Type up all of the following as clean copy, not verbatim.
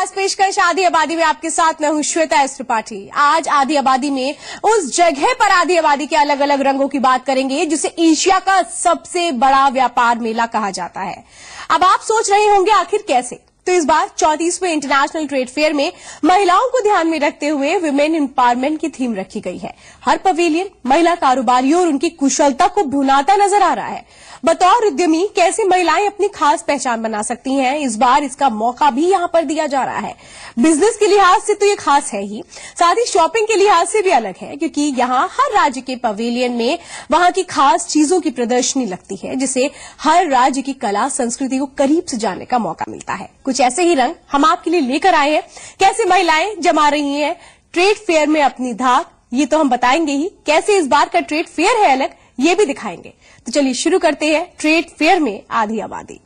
खास पेशकश आदि आबादी में आपके साथ मैं हूं श्वेता एस त्रिपाठी। आज आदि आबादी में उस जगह पर आदि आबादी के अलग अलग रंगों की बात करेंगे जिसे एशिया का सबसे बड़ा व्यापार मेला कहा जाता है। अब आप सोच रहे होंगे आखिर कैसे, तो इस बार 34वें इंटरनेशनल ट्रेड फेयर में महिलाओं को ध्यान में रखते हुए विमेन एम्पावरमेंट की थीम रखी गई है। हर पवेलियन महिला कारोबारियों और उनकी कुशलता को भुनाता नजर आ रहा है। बतौर उद्यमी कैसे महिलाएं अपनी खास पहचान बना सकती हैं, इस बार इसका मौका भी यहां पर दिया जा रहा है। बिजनेस के लिहाज से तो ये खास है ही, साथ ही शॉपिंग के लिहाज से भी अलग है, क्योंकि यहां हर राज्य के पवेलियन में वहां की खास चीजों की प्रदर्शनी लगती है, जिससे हर राज्य की कला संस्कृति को करीब से जानने का मौका मिलता है। कुछ ऐसे ही रंग हम आपके लिए लेकर आए हैं। कैसे महिलाएं जमा रही हैं ट्रेड फेयर में अपनी धाक, ये तो हम बताएंगे ही। कैसे इस बार का ट्रेड फेयर है अलग, ये भी दिखाएंगे। तो चलिए शुरू करते हैं ट्रेड फेयर में आदि आबादी।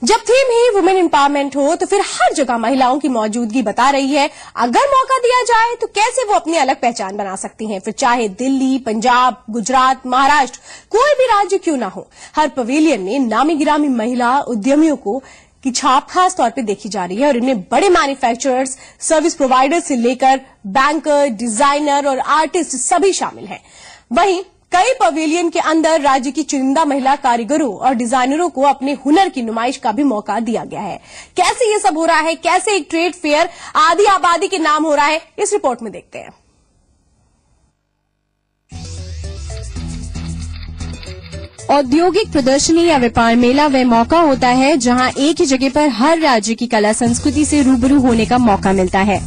जब थीम ही वुमेन एम्पावरमेंट हो तो फिर हर जगह महिलाओं की मौजूदगी बता रही है। अगर मौका दिया जाए तो कैसे वो अपनी अलग पहचान बना सकती हैं, फिर चाहे दिल्ली, पंजाब, गुजरात, महाराष्ट्र, कोई भी राज्य क्यों ना हो। हर पवेलियन में नामी गिरामी महिला उद्यमियों की छाप खास तौर पे देखी जा रही है और इनमें बड़े मैन्युफैक्चरर्स, सर्विस प्रोवाइडर से लेकर बैंकर, डिजाइनर और आर्टिस्ट सभी शामिल हैं। वहीं कई पवेलियन के अंदर राज्य की चुनिंदा महिला कारीगरों और डिजाइनरों को अपने हुनर की नुमाइश का भी मौका दिया गया है। कैसे ये सब हो रहा है, कैसे एक ट्रेड फेयर आदि आबादी के नाम हो रहा है, इस रिपोर्ट में देखते हैं। औद्योगिक प्रदर्शनी या व्यापार मेला वह मौका होता है जहां एक ही जगह पर हर राज्य की कला संस्कृति से रूबरू होने का मौका मिलता है।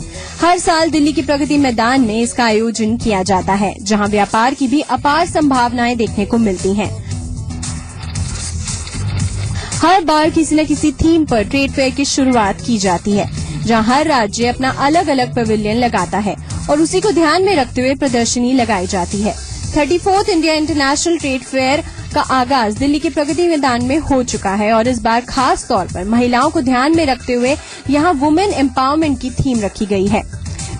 हर साल दिल्ली की प्रगति मैदान में इसका आयोजन किया जाता है, जहां व्यापार की भी अपार संभावनाएं देखने को मिलती हैं। हर बार किसी न किसी थीम पर ट्रेड फेयर की शुरुआत की जाती है, जहां हर राज्य अपना अलग अलग पवेलियन लगाता है और उसी को ध्यान में रखते हुए प्रदर्शनी लगाई जाती है। 34th India international trade fair का आगाज दिल्ली के प्रगति मैदान में हो चुका है और इस बार खास तौर पर महिलाओं को ध्यान में रखते हुए यहां वुमेन एम्पावरमेंट की थीम रखी गई है।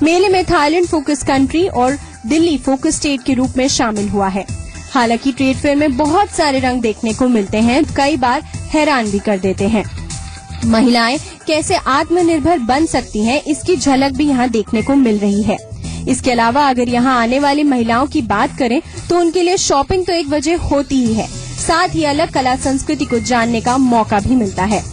मेले में थाईलैंड फोकस कंट्री और दिल्ली फोकस स्टेट के रूप में शामिल हुआ है। हालांकि ट्रेड फेयर में बहुत सारे रंग देखने को मिलते हैं, कई बार हैरान भी कर देते हैं। महिलाएं कैसे आत्मनिर्भर बन सकती हैं, इसकी झलक भी यहां देखने को मिल रही है। इसके अलावा अगर यहां आने वाली महिलाओं की बात करें तो उनके लिए शॉपिंग तो एक वजह होती ही है, साथ ही अलग कला संस्कृति को जानने का मौका भी मिलता है।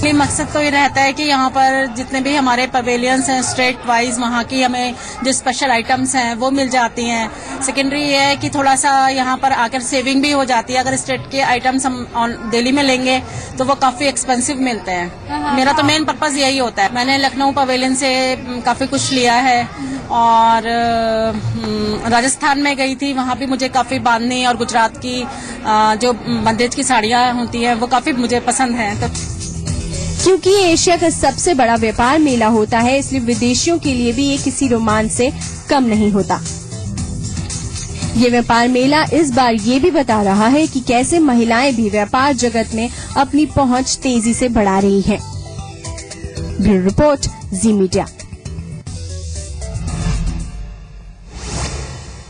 मकसद तो ये रहता है कि यहाँ पर जितने भी हमारे पवेलियंस हैं स्टेट वाइज, वहाँ की हमें जो स्पेशल आइटम्स हैं वो मिल जाती हैं। सेकेंडरी ये है कि थोड़ा सा यहाँ पर आकर सेविंग भी हो जाती है। अगर स्टेट के आइटम्स हम दिल्ली में लेंगे तो वो काफी एक्सपेंसिव मिलते हैं। मेरा तो मेन पर्पज यही होता है। मैंने लखनऊ पवेलियन से काफी कुछ लिया है और राजस्थान में गई थी, वहाँ भी मुझे काफी बांधनी और गुजरात की जो बंदेज की साड़ियाँ होती हैं वो काफी मुझे पसंद है। तो क्योंकि ये एशिया का सबसे बड़ा व्यापार मेला होता है, इसलिए विदेशियों के लिए भी ये किसी रोमांच से कम नहीं होता। ये व्यापार मेला इस बार ये भी बता रहा है कि कैसे महिलाएं भी व्यापार जगत में अपनी पहुंच तेजी से बढ़ा रही हैं। ब्यूरो रिपोर्ट, जी मीडिया।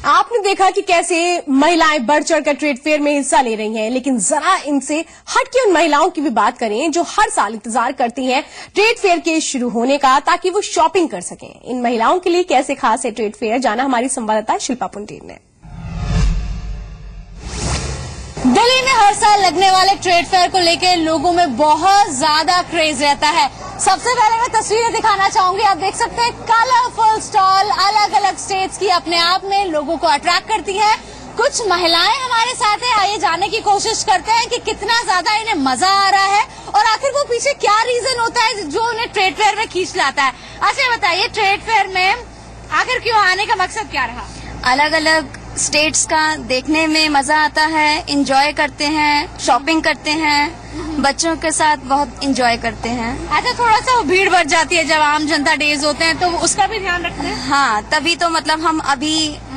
आपने देखा कि कैसे महिलाएं बढ़ चढ़कर ट्रेड फेयर में हिस्सा ले रही हैं, लेकिन जरा इनसे हटके उन महिलाओं की भी बात करें जो हर साल इंतजार करती हैं ट्रेड फेयर के शुरू होने का, ताकि वो शॉपिंग कर सकें। इन महिलाओं के लिए कैसे खास है ट्रेड फेयर, जाना हमारी संवाददाता शिल्पा पुंटीर ने। दिल्ली में हर साल लगने वाले ट्रेड फेयर को लेकर लोगों में बहुत ज्यादा क्रेज रहता है। सबसे पहले मैं तस्वीरें दिखाना चाहूंगी। आप देख सकते हैं कलरफुल स्टॉल अलग अलग स्टेट्स की अपने आप में लोगों को अट्रैक्ट करती है। कुछ महिलाएं हमारे साथ हैं, आइए जानने की कोशिश करते हैं कि कितना ज्यादा इन्हें मजा आ रहा है और आखिर वो पीछे क्या रीजन होता है जो उन्हें ट्रेड फेयर में खींच लाता है। अच्छा बताइए, ट्रेड फेयर में आखिर क्यों आने का मकसद क्या रहा? अलग अलग स्टेट्स का देखने में मजा आता है, एंजॉय करते हैं, शॉपिंग करते हैं, बच्चों के साथ बहुत एंजॉय करते हैं। अच्छा, थोड़ा सा भीड़ बढ़ जाती है जब आम जनता डेज होते हैं, तो उसका भी ध्यान रखते हैं? हाँ, तभी तो मतलब हम अभी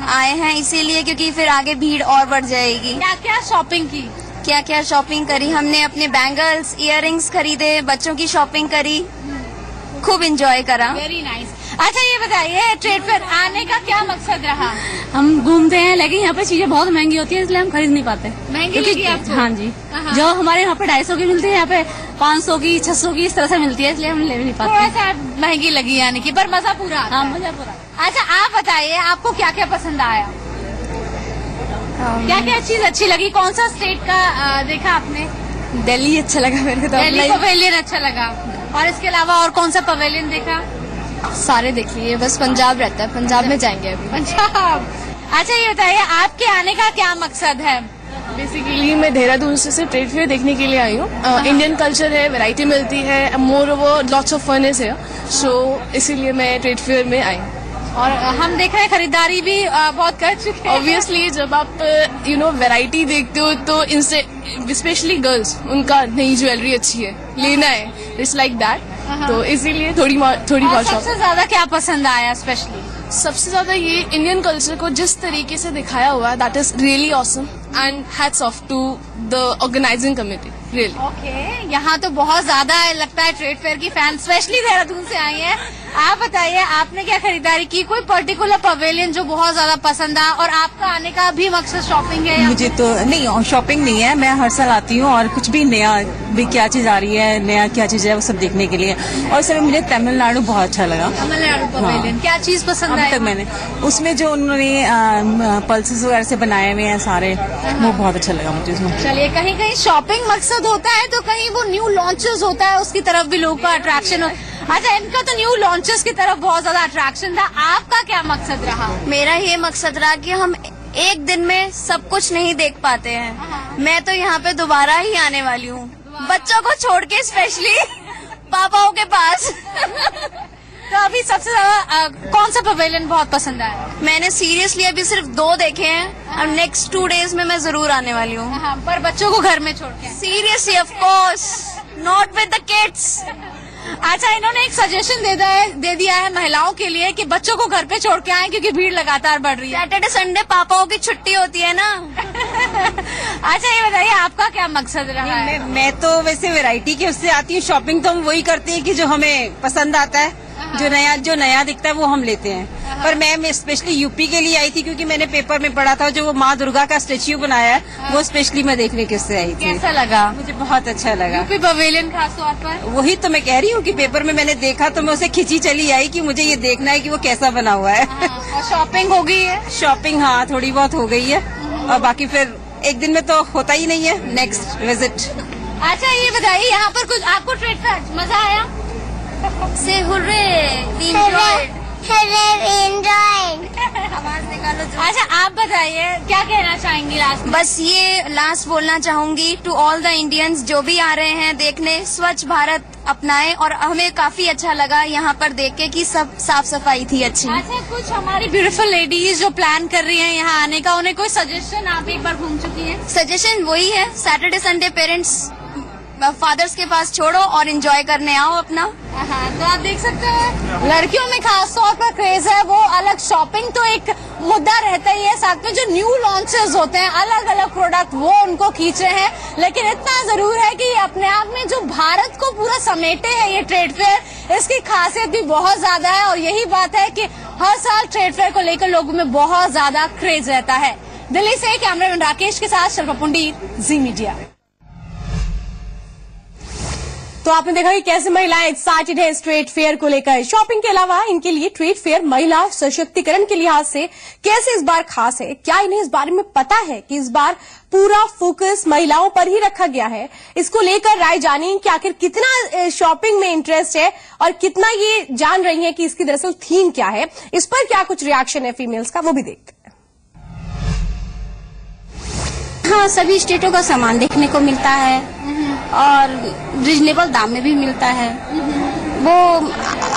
आए हैं इसीलिए, क्योंकि फिर आगे भीड़ और बढ़ जाएगी। क्या क्या शॉपिंग की? क्या क्या शॉपिंग करी हमने, अपने बैंगल्स, इयररिंग्स खरीदे, बच्चों की शॉपिंग करी। खूब एंजॉय करा। Very nice. अच्छा ये बताइए, ट्रेड फेयर आने का क्या मकसद रहा? हम घूमते हैं, लेकिन यहाँ पे चीजें बहुत महंगी होती है, इसलिए हम खरीद नहीं पाते। महंगी लगी आपको? हाँ जी, जो हमारे यहाँ पे 250 की मिलती है, यहाँ पे 500 की 600 की इस तरह से मिलती है, इसलिए हम ले नहीं पाते। थोड़ा सा महंगी लगी यानी कि, पर मजा पूरा आता हाँ, है। मजा पूरा। अच्छा आप बताइए, आपको क्या क्या पसंद आया? क्या क्या चीज अच्छी लगी? कौन सा स्टेट का देखा आपने? दिल्ली अच्छा लगा मेरे को तो। दिल्ली पवेलियन अच्छा लगा, और इसके अलावा और कौन सा पवेलियन देखा? सारे देख लिए, बस पंजाब रहता है, पंजाब में जाएंगे अभी। पंजाब। अच्छा ये बताइए, आपके आने का क्या मकसद है? बेसिकली मैं देहरादून से ट्रेड फेयर देखने के लिए आई हूँ। इंडियन कल्चर है, वैरायटी मिलती है, moreover lots of fun is here, so इसीलिए मैं ट्रेड फेयर में आई। और हम देख रहे हैं खरीदारी भी बहुत कर चुके हैं। ऑब्वियसली जब आप वैरायटी देखते हो तो इनसे स्पेशली गर्ल्स, उनका नई ज्वेलरी अच्छी है, लेना है, इट्स लाइक दैट, तो इसीलिए थोड़ी बहुत सबसे ज्यादा क्या पसंद आया स्पेशली? सबसे ज्यादा ये इंडियन कल्चर को जिस तरीके से दिखाया हुआ है, that is really awesome and hats off to the organising committee, really. Okay, यहाँ तो बहुत ज्यादा लगता है ट्रेड फेयर की फैन स्पेशली देहरादून से आई हैं। आप बताइए, आपने क्या खरीदारी की? कोई पर्टिकुलर पवेलियन जो बहुत ज्यादा पसंद आया? और आपका आने का भी मकसद शॉपिंग है? मुझे तो नहीं, शॉपिंग नहीं है, मैं हर साल आती हूँ और कुछ भी नया भी क्या चीज आ रही है, नया क्या चीज है, वो सब देखने के लिए। और सर मुझे तमिलनाडु बहुत अच्छा लगा। तमिलनाडु पवेलियन क्या चीज पसंद अभी आई? तक मैंने उसमें जो उन्होंने पल्सेस वगैरह से बनाए हुए हैं सारे, वो बहुत अच्छा लगा मुझे उसमें। चलिए, कहीं कहीं शॉपिंग मकसद होता है तो कहीं वो न्यू लॉन्चेस होता है, उसकी तरफ भी लोगों का अट्रैक्शन हो। अच्छा, इनका तो न्यू लॉन्चेस की तरफ बहुत ज्यादा अट्रैक्शन था, आपका क्या मकसद रहा? मेरा ये मकसद रहा कि हम एक दिन में सब कुछ नहीं देख पाते हैं। मैं तो यहाँ पे दोबारा ही आने वाली हूँ, बच्चों को छोड़ के, स्पेशली पापाओं के पास। तो अभी सबसे ज्यादा कौन सा पवेलियन बहुत पसंद आया? मैंने सीरियसली अभी सिर्फ 2 देखे हैं, और नेक्स्ट 2 days में मैं जरूर आने वाली हूँ। हाँ, पर बच्चों को घर में छोड़ के? Seriously, of course, not with the kids. अच्छा, इन्होंने एक सजेशन दे दिया है महिलाओं के लिए कि बच्चों को घर पे छोड़ के आए, क्योंकि भीड़ लगातार बढ़ रही है। सैटरडे संडे पापाओं की छुट्टी होती है ना। अच्छा ये बताइए, आपका क्या मकसद रहा है? मैं तो वैसे वैरायटी की उससे आती हूँ, शॉपिंग तो हम वही करते हैं कि जो हमें पसंद आता है, जो नया दिखता है वो हम लेते हैं। पर मैं स्पेशली यूपी के लिए आई थी, क्योंकि मैंने पेपर में पढ़ा था जो वो माँ दुर्गा का स्टेच्यू बनाया है, वो स्पेशली मैं देखने के उससे आई थी। कैसा लगा? मुझे बहुत अच्छा लगा। यूपी पवेलियन खास तौर पर? वही तो मैं कह रही हूँ कि पेपर में मैंने देखा तो मैं उसे खिंची चली आई कि मुझे ये देखना है कि वो कैसा बना हुआ है। और शॉपिंग हो गई है? शॉपिंग हाँ, थोड़ी बहुत हो गई है, और बाकी फिर एक दिन में तो होता ही नहीं है नेक्स्ट विजिट। अच्छा ये बताइए, यहाँ पर कुछ आपको ट्रेड फेयर मजा आया? से आवाज निकालो। अच्छा आप बताइए, क्या कहना चाहेंगी लास्ट में? बस ये लास्ट बोलना चाहूंगी टू ऑल द इंडियंस जो भी आ रहे हैं देखने, स्वच्छ भारत अपनाएं। और हमें काफी अच्छा लगा यहाँ पर देख के कि सब साफ सफाई थी अच्छी। अच्छा, कुछ हमारी ब्यूटीफुल लेडीज जो प्लान कर रही हैं यहाँ आने का, उन्हें कोई सजेशन? आप एक बार घूम चुकी हैं। सजेशन वही है, सैटरडे संडे पेरेंट्स फादर्स के पास छोड़ो और एंजॉय करने आओ अपना। हाँ, तो आप देख सकते हैं लड़कियों में खास तौर पर क्रेज है, वो अलग। शॉपिंग तो एक मुद्दा रहता ही है, साथ में जो न्यू लॉन्चेस होते हैं, अलग अलग प्रोडक्ट, वो उनको खींच रहे हैं। लेकिन इतना जरूर है कि अपने आप में जो भारत को पूरा समेटे है ये ट्रेड फेयर, इसकी खासियत भी बहुत ज्यादा है। और यही बात है कि हर साल ट्रेड फेयर को लेकर लोगों में बहुत ज्यादा क्रेज रहता है। दिल्ली से कैमरामैन राकेश के साथ शिल्पा पुंडीर, जी मीडिया। तो आपने देखा कि कैसे महिलाएं एक्साइटेड है इस ट्रेड फेयर को लेकर। शॉपिंग के अलावा इनके लिए ट्रेड फेयर महिला सशक्तिकरण के लिहाज से कैसे इस बार खास है, क्या इन्हें इस बारे में पता है कि इस बार पूरा फोकस महिलाओं पर ही रखा गया है? इसको लेकर राय जानिए कि आखिर कितना शॉपिंग में इंटरेस्ट है और कितना ये जान रही है कि इसकी दरअसल थीम क्या है। इस पर क्या कुछ रिएक्शन है फीमेल्स का, वो भी देखते हैं। हाँ, सभी स्टेटों का सामान देखने को मिलता है और रिजनेबल दाम में भी मिलता है, वो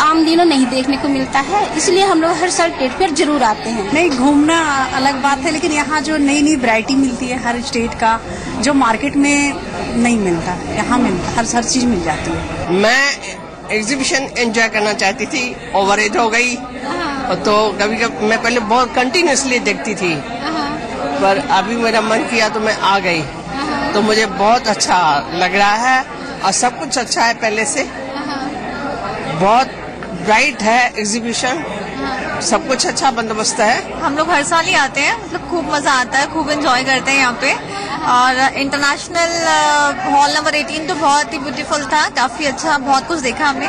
आम दिनों नहीं देखने को मिलता है, इसलिए हम लोग हर साल ट्रेड फेयर जरूर आते हैं। नहीं, घूमना अलग बात है, लेकिन यहाँ जो नई नई वैरायटी मिलती है हर स्टेट का, जो मार्केट में नहीं मिलता, यहाँ मिलता, हर चीज मिल जाती है। मैं एग्जीबिशन एंजॉय करना चाहती थी, ओवर एज हो गई तो कभी कभी मैं पहले बहुत कंटिन्यूसली देखती थी, पर अभी मेरा मन किया तो मैं आ गई, तो मुझे बहुत अच्छा लग रहा है और सब कुछ अच्छा है पहले से, बहुत ब्राइट है एग्जीबिशन, सब कुछ अच्छा बंदोबस्त है। हम लोग हर साल ही आते हैं, मतलब खूब मजा आता है, खूब एंजॉय करते हैं यहाँ पे। और इंटरनेशनल हॉल नंबर 18 तो बहुत ही ब्यूटीफुल था, काफी अच्छा, बहुत कुछ देखा हमने।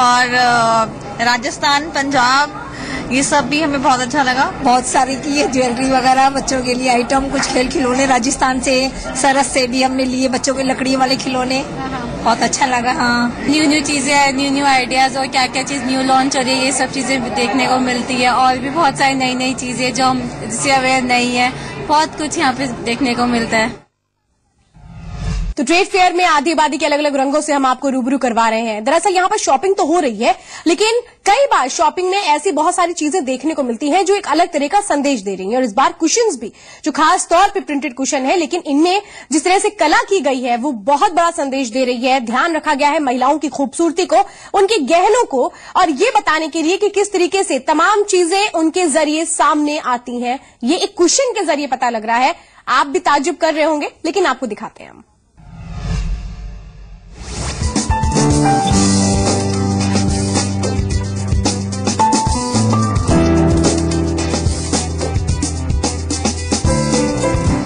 और राजस्थान, पंजाब, ये सब भी हमें बहुत अच्छा लगा। बहुत सारी की है ज्वेलरी वगैरह, बच्चों के लिए आइटम, कुछ खेल खिलौने राजस्थान से, सरस से भी हमने लिए बच्चों के लकड़ी वाले खिलौने, बहुत अच्छा लगा। हाँ, न्यू चीजें, न्यू आइडियाज और क्या क्या चीज न्यू लॉन्च हो रही है, ये सब चीजें देखने को मिलती है। और भी बहुत सारी नई चीजें जो हम जिससे अवेयर नहीं है, बहुत कुछ यहाँ पे देखने को मिलता है। तो ट्रेड फेयर में आधी आबादी के अलग अलग रंगों से हम आपको रूबरू करवा रहे हैं। दरअसल यहाँ पर शॉपिंग तो हो रही है, लेकिन कई बार शॉपिंग में ऐसी बहुत सारी चीजें देखने को मिलती हैं जो एक अलग तरह का संदेश दे रही हैं। और इस बार कुशन्स भी, जो खास तौर पे प्रिंटेड कुशन है, लेकिन इनमें जिस तरह से कला की गई है वो बहुत बड़ा संदेश दे रही है। ध्यान रखा गया है महिलाओं की खूबसूरती को, उनके गहनों को, और ये बताने के लिए कि किस तरीके से तमाम चीजें उनके जरिए सामने आती हैं। ये एक कुशन के जरिए पता लग रहा है। आप भी ताज्जुब कर रहे होंगे, लेकिन आपको दिखाते हैं हम।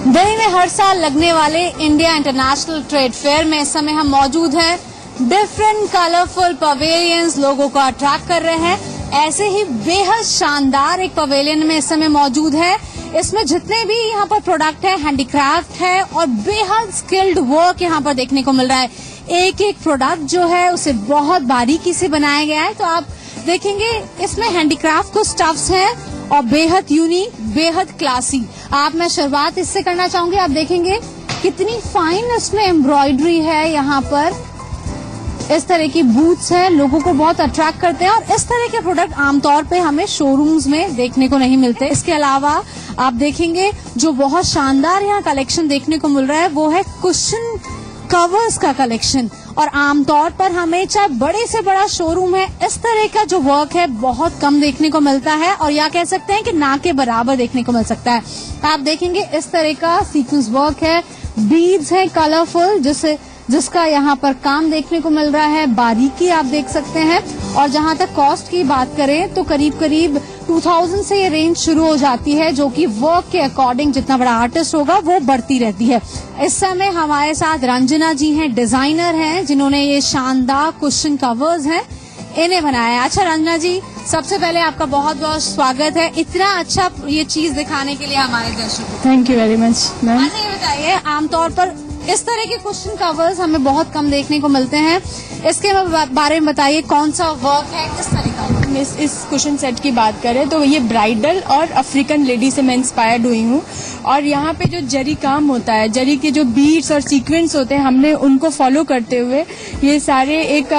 दिल्ली में हर साल लगने वाले इंडिया इंटरनेशनल ट्रेड फेयर में इस समय हम मौजूद हैं। डिफरेंट कलरफुल पवेलियंस लोगों को अट्रैक्ट कर रहे हैं। ऐसे ही बेहद शानदार एक पवेलियन में इस समय मौजूद है। इसमें जितने भी यहाँ पर प्रोडक्ट है, हैंडीक्राफ्ट है और बेहद स्किल्ड वर्क यहाँ पर देखने को मिल रहा है। एक एक प्रोडक्ट जो है उसे बहुत बारीकी से बनाया गया है। तो आप देखेंगे इसमें हैंडीक्राफ्ट को स्टफ्स हैं और बेहद यूनिक, बेहद क्लासी। आप मैं शुरुआत इससे करना चाहूंगी। आप देखेंगे कितनी फाइन इसमें एम्ब्रॉयडरी है। यहाँ पर इस तरह की बूथ्स हैं, लोगों को बहुत अट्रैक्ट करते हैं और इस तरह के प्रोडक्ट आमतौर पे हमें शोरूम्स में देखने को नहीं मिलते। इसके अलावा आप देखेंगे जो बहुत शानदार यहाँ कलेक्शन देखने को मिल रहा है वो है कुशन कवर्स का कलेक्शन। और आमतौर पर हमें चाहे बड़े से बड़ा शोरूम है, इस तरह का जो वर्क है बहुत कम देखने को मिलता है और या कह सकते हैं कि ना के बराबर देखने को मिल सकता है। आप देखेंगे इस तरह का सीक्वेंस वर्क है, बीड्स है कलरफुल, जिसका यहाँ पर काम देखने को मिल रहा है, बारीकी आप देख सकते हैं। और जहाँ तक कॉस्ट की बात करें तो करीब करीब 2000 से ये रेंज शुरू हो जाती है, जो कि वर्क के अकॉर्डिंग जितना बड़ा आर्टिस्ट होगा वो बढ़ती रहती है। इस समय हमारे साथ रंजना जी हैं, डिजाइनर हैं, जिन्होंने ये शानदार कुशन कवर्स हैं इन्हें बनाया है। अच्छा रंजना जी, सबसे पहले आपका बहुत बहुत स्वागत है इतना अच्छा ये चीज दिखाने के लिए हमारे दर्शकों को। Thank you very much ma'am. अच्छा ये बताइए, आमतौर पर इस तरह के कुशन कवर्स हमें बहुत कम देखने को मिलते हैं, इसके बारे में बताइए कौन सा वर्क है, किस तरह का? इस कुशन सेट की बात करें तो ये ब्राइडल और अफ्रीकन लेडी से मैं इंस्पायर्ड हुई हूँ। और यहाँ पे जो जरी काम होता है, जरी के जो बीड्स और सीक्वेंस होते हैं, हमने उनको फॉलो करते हुए ये सारे एक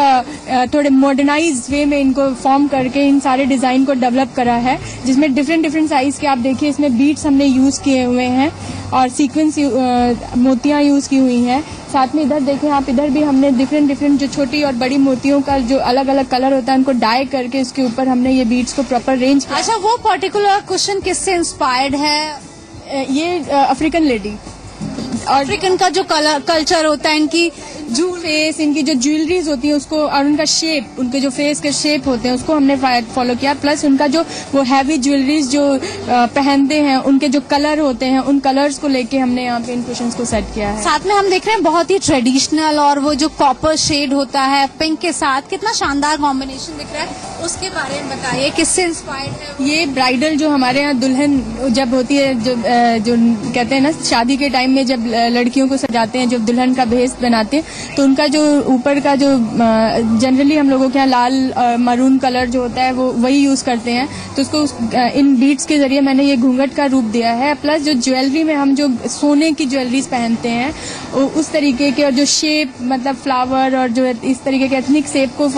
थोड़े मॉडर्नाइज वे में इनको फॉर्म करके इन सारे डिजाइन को डेवलप करा है, जिसमें डिफरेंट साइज के आप देखिए इसमें बीड्स हमने यूज किए हुए हैं और सीक्वेंस मोतियां यूज की हुई हैं। साथ में इधर देखें आप, इधर भी हमने डिफरेंट जो छोटी और बड़ी मोतियों का जो अलग अलग कलर होता है उनको डाई करके उसके ऊपर हमने ये बीड्स को प्रॉपर रेंज किया। अच्छा, वो पर्टिकुलर कुशन किससे इंस्पायर्ड है? ये अफ्रीकन लेडी और अफ्रीकन का जो कल्चर होता है, इनकी फेस, इनकी जो ज्वेलरीज होती है उसको और उनका शेप, उनके जो फेस के शेप होते हैं उसको हमने फॉलो किया। प्लस उनका जो वो हैवी ज्वेलरीज जो पहनते हैं, उनके जो कलर होते हैं, उन कलर्स को लेके हमने यहाँ पे इन कुशन्स को सेट किया है। साथ में हम देख रहे हैं बहुत ही ट्रेडिशनल और वो जो कॉपर शेड होता है पिंक के साथ, कितना शानदार कॉम्बिनेशन दिख रहा है, उसके बारे में बताइए किससे इंस्पायर्ड है? ये ब्राइडल जो हमारे यहाँ दुल्हन जब होती है, जो कहते हैं ना शादी के टाइम में जब लड़कियों को सजाते हैं, जब दुल्हन का भेष बनाते हैं, तो उनका जो ऊपर का जो जनरली हम लोगों के यहाँ लाल मरून कलर जो होता है वो वही यूज करते हैं। तो उसको इन बीड्स के जरिए मैंने ये घूंघट का रूप दिया है। प्लस जो ज्वेलरी में हम जो सोने की ज्वेलरीज पहनते हैं उस तरीके के, और जो शेप मतलब फ्लावर और जो इस तरीके के एथनिक शेप को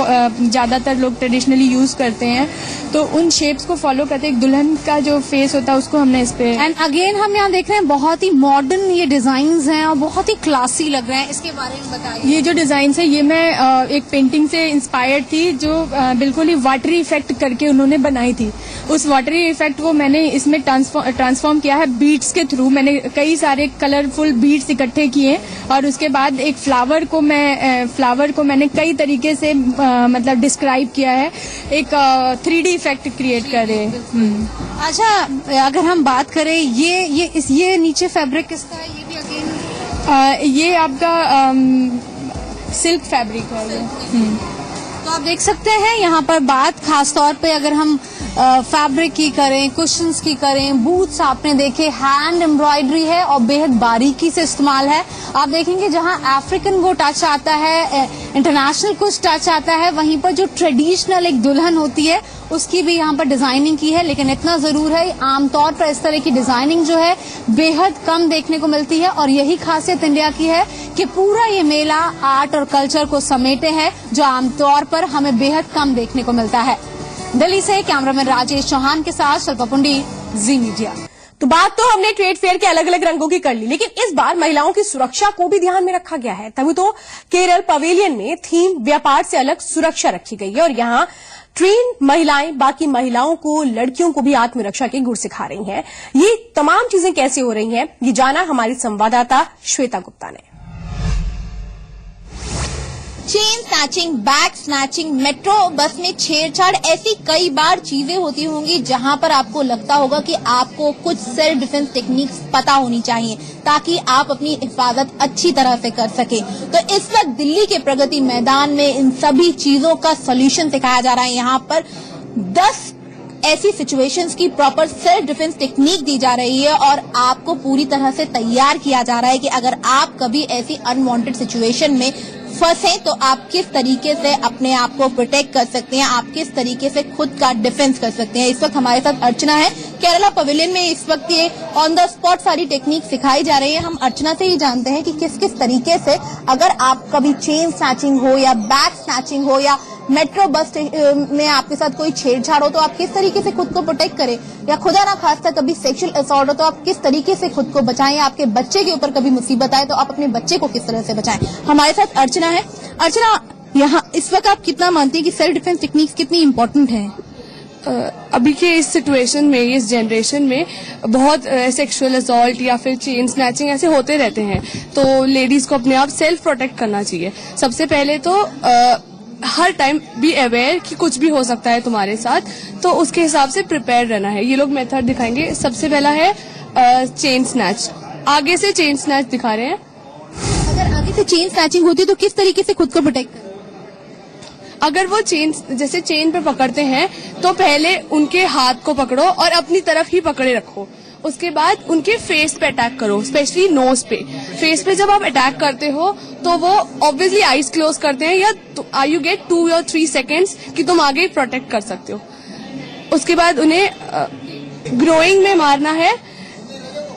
ज्यादातर लोग ट्रेडिशनली यूज करते हैं, तो उन शेप्स को फॉलो करते एक दुल्हन का जो फेस होता है उसको हमने इस पे। एंड अगेन हम यहाँ देख रहे हैं बहुत ही मॉडर्न ये डिजाइन्स हैं और बहुत ही क्लासी लग रहे हैं, इसके बारे में बताइए। ये जो डिजाइन है ये मैं एक पेंटिंग से इंस्पायर्ड थी जो बिल्कुल ही वाटरी इफेक्ट करके उन्होंने बनाई थी। उस वाटरी इफेक्ट को मैंने इसमें ट्रांसफॉर्म किया है बीड्स के थ्रू। मैंने कई सारे कलरफुल बीड्स इकट्ठे किए और उसके बाद एक फ्लावर को मैंने कई तरीके से मतलब डिस्क्राइब किया है, एक 3D इफेक्ट क्रिएट करे। अच्छा, अगर हम बात करें ये नीचे फैब्रिक किसका है? ये भी अगेन ये आपका सिल्क फैब्रिक है ये। तो आप देख सकते हैं यहाँ पर बात खास तौर पे अगर हम फैब्रिक की करें, कुशन्स की करें, बूट्स आपने देखे, हैंड एम्ब्रॉयडरी है और बेहद बारीकी से इस्तेमाल है। आप देखेंगे जहाँ अफ्रीकन वो टच आता है, इंटरनेशनल कुछ टच आता है, वहीं पर जो ट्रेडिशनल एक दुल्हन होती है उसकी भी यहाँ पर डिजाइनिंग की है। लेकिन इतना जरूर है, आमतौर पर इस तरह की डिजाइनिंग जो है बेहद कम देखने को मिलती है और यही खासियत इंडिया की है कि पूरा ये मेला आर्ट और कल्चर को समेटे है जो आमतौर पर हमें बेहद कम देखने को मिलता है। दिल्ली से कैमरामैन राजेश चौहान के साथ शिल्पा पुंडी, जी मीडिया। तो बात तो हमने ट्रेड फेयर के अलग अलग रंगों की कर ली, लेकिन इस बार महिलाओं की सुरक्षा को भी ध्यान में रखा गया है। तभी तो केरल पवेलियन में थीम व्यापार से अलग सुरक्षा रखी गई है और यहाँ ट्रेन महिलाएं बाकी महिलाओं को, लड़कियों को भी आत्मरक्षा के गुर सिखा रही हैं। ये तमाम चीजें कैसे हो रही हैं, ये जाना हमारी संवाददाता श्वेता गुप्ता ने। Chain snatching, bag snatching, metro bus में छेड़छाड़, ऐसी कई बार चीजें होती होंगी जहां पर आपको लगता होगा कि आपको कुछ सेल्फ डिफेंस टेक्निक्स पता होनी चाहिए ताकि आप अपनी हिफाजत अच्छी तरह से कर सके। तो इस वक्त दिल्ली के प्रगति मैदान में इन सभी चीजों का सोल्यूशन सिखाया जा रहा है। यहाँ पर 10 ऐसी सिचुएशंस की प्रॉपर सेल्फ डिफेंस टेक्निक दी जा रही है और आपको पूरी तरह से तैयार किया जा रहा है कि अगर आप कभी ऐसी अनवांटेड सिचुएशन में फंसे तो आप किस तरीके से अपने आप को प्रोटेक्ट कर सकते हैं, आप किस तरीके से खुद का डिफेंस कर सकते हैं। इस वक्त हमारे साथ अर्चना है केरला पवेलियन में। इस वक्त ये ऑन द स्पॉट सारी टेक्निक सिखाई जा रही है। हम अर्चना से ही जानते हैं कि किस किस तरीके से अगर आप कभी चेन स्नैचिंग हो या बैग स्नैचिंग हो या मेट्रो बस में आपके साथ कोई छेड़छाड़ हो तो आप किस तरीके से खुद को प्रोटेक्ट करें, या खुदा ना खास्ता कभी सेक्सुअल असॉल्ट हो तो आप किस तरीके से खुद को बचाएं, आपके बच्चे के ऊपर कभी मुसीबत आए तो आप अपने बच्चे को किस तरह से बचाएं। हमारे साथ अर्चना है। अर्चना, यहाँ इस वक्त आप कितना मानती है कि सेल्फ डिफेंस टेक्निक्स कितनी इम्पोर्टेंट है? अभी के इस सिचुएशन में, इस जनरेशन में बहुत सेक्सुअल असॉल्ट या फिर चेन स्नैचिंग ऐसे होते रहते हैं, तो लेडीज को अपने आप सेल्फ प्रोटेक्ट करना चाहिए। सबसे पहले तो हर टाइम बी अवेयर कि कुछ भी हो सकता है तुम्हारे साथ, तो उसके हिसाब से प्रिपेयर रहना है। ये लोग मेथड दिखाएंगे। सबसे पहला है चेन स्नैच। आगे से चेन स्नैच दिखा रहे हैं। अगर आगे से चेन स्नैचिंग होती है तो किस तरीके से खुद को प्रोटेक्ट करें? अगर वो चेन, जैसे चेन पे पकड़ते हैं तो पहले उनके हाथ को पकड़ो और अपनी तरफ ही पकड़े रखो। उसके बाद उनके फेस पे अटैक करो, स्पेशली नोज पे। फेस पे जब आप अटैक करते हो तो वो ऑब्वियसली आईज क्लोज करते हैं या यू गेट 2 or 3 सेकेंड्स कि तुम आगे प्रोटेक्ट कर सकते हो। उसके बाद उन्हें ग्रोइंग में मारना है,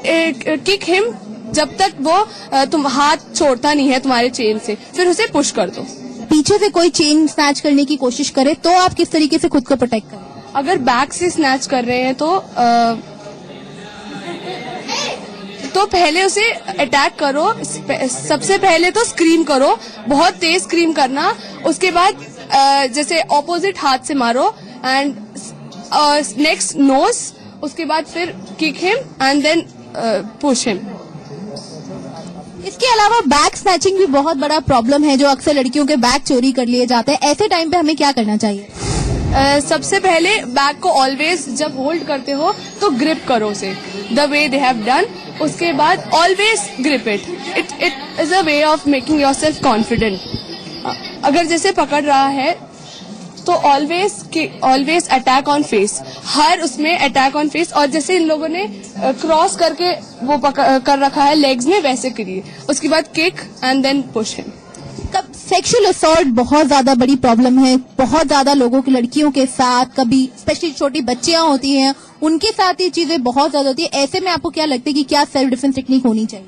किक हिम, जब तक वो तुम हाथ छोड़ता नहीं है तुम्हारे चेन से, फिर उसे पुश कर दो। पीछे से कोई चेन स्नैच करने की कोशिश करे तो आप किस तरीके से खुद को प्रोटेक्ट करें? अगर बैक से स्नैच कर रहे हैं तो पहले उसे अटैक करो। सबसे पहले तो स्क्रीम करो, बहुत तेज स्क्रीम करना। उसके बाद जैसे ऑपोजिट हाथ से मारो एंड नेक्स्ट नोज, उसके बाद फिर kick him and then push him. इसके अलावा बैग स्नैचिंग भी बहुत बड़ा प्रॉब्लम है, जो अक्सर लड़कियों के बैग चोरी कर लिए जाते हैं। ऐसे टाइम पे हमें क्या करना चाहिए? सबसे पहले बैग को ऑलवेज जब होल्ड करते हो तो ग्रिप करो उसे the way they have done. उसके बाद always grip it is a way of making yourself confident. अगर जैसे पकड़ रहा है तो ऑलवेज अटैक ऑन फेस, हर उसमें अटैक ऑन फेस। और जैसे इन लोगों ने क्रॉस करके वो कर रखा है लेग्स में, वैसे करिए। उसके बाद kick and then push him. Sexual assault बहुत ज्यादा बड़ी प्रॉब्लम है, बहुत ज्यादा लोगों की, लड़कियों के साथ, कभी स्पेशली छोटी बच्चियां होती हैं उनके साथ ये चीजें बहुत ज्यादा होती है। ऐसे में आपको क्या लगता है कि क्या सेल्फ डिफेंस टेक्निक होनी चाहिए?